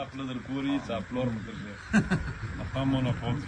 आपलं जर कोरीच आपल्यावर म्हणतो आपण फोन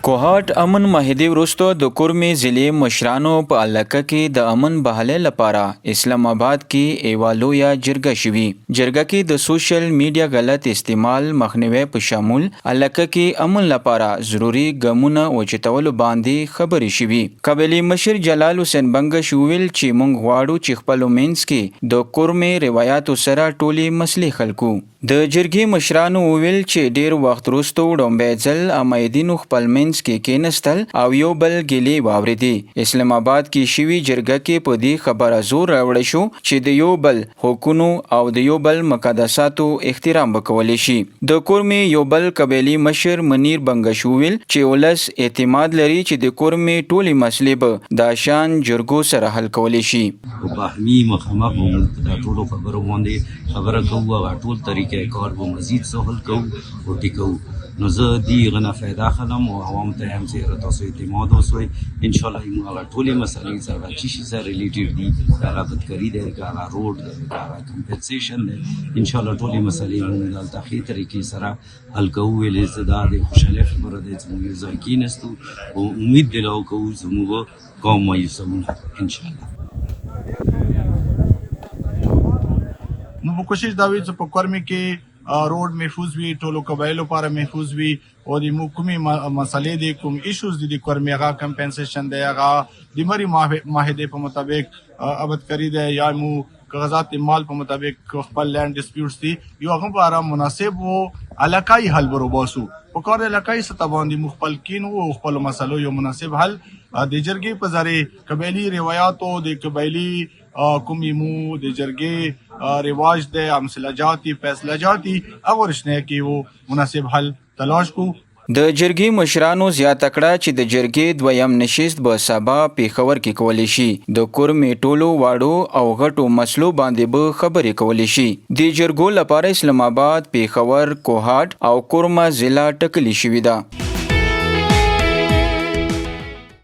کوهاټ امن ماهدی وروسته د کورمې ضلع مشرانو په علاقه کې د امن بحالۍ لپاره اسلام آباد کې یوه لویه جرګه شوې. جرګه کې د سوشل میډیا غلط استعمال مخنیوي په شامل علاقه کې امن لپاره ضروري ګامونه اوچتولو باندې خبرې شوې. قبایلي مشر جلال حسین بنګش وویل چې موږ غواړو چې خپلو منځ کې د کورمې روایاتو سره ټولې مسلې حل کړو. د جرګې مشرانو وویل چې ډیر وخت وروسته ډومبی ځل امایدینو خپل منځ کې کېنستل او یو بل ګیلې واورېدې. اسلام آباد کې شوي جرګه کې په دې خبره زور راوړی شو چې د یو بل حقونو او د یو بل مقدساتو احترام وکولی شي. د کورمې یو بل قبایلي مشر منیر بنګش وویل چې ولس اعتماد لري چې د کورمې ټولې مسلې به د شان جرګو سره حل کولی شي. باهمي مخامخ د ټولو خبرو باندې خبره کوو او ټول طریقې کار به مزید سهل کوو او ټیکو. نو زه دې غنه فایده اخلم او عوام ته هم چې تاسو اعتماد وسوي انشاءالله موږ هغه ټولې مسلې سره چې شي سره ریلیټډ دي هغه بدکري دی هغه روډ دی هغه کمپنسیشن دی انشاءالله ټولې مسلې موږ دلته ښې طریقې سره حل کوو. ویلې زه دا د خوشحالۍ خبره دی چې موږ یو ځای کېنستو او امید دلو کوو زموږ قوم مایوسونه انشاءالله. نو کوشش دا وي چې په کورمې کې روډ محفوظ وي ټولو قبایلو لپاره محفوظ وي او د کومې مسلې دي کوم ایشوز دي د کورمې هغه کمپنسیشن دی هغه د مری معاهدې په مطابق ابدکري دی یا مو کاغذات مال په مطابق خپل لینډ ډسپیوټس دي یو هغه لپاره مناسب او علاقايي حل وروباسو. په کار علاقايي سطح باندې مخبل کین او خپل مسلو یو مناسب حل د جرګې په ذریعه قبایلي روایتو د قبایلي کومې د جرګې رواج د امثله جاتی فیصله جاتی او رشنه کې وو مناسب حل تلاش کو. د جرګې مشرانو زیاته کړه چې د جرګې دویم نشست به سبا پیښور کې کولی شي. د کورمې ټولو واړو او غټو مسلو باندې به خبرې کولی شي. د جرګو لپاره اسلام آباد، پیښور، کوهاټ او کورما ضلع ټاکلې شوې ده.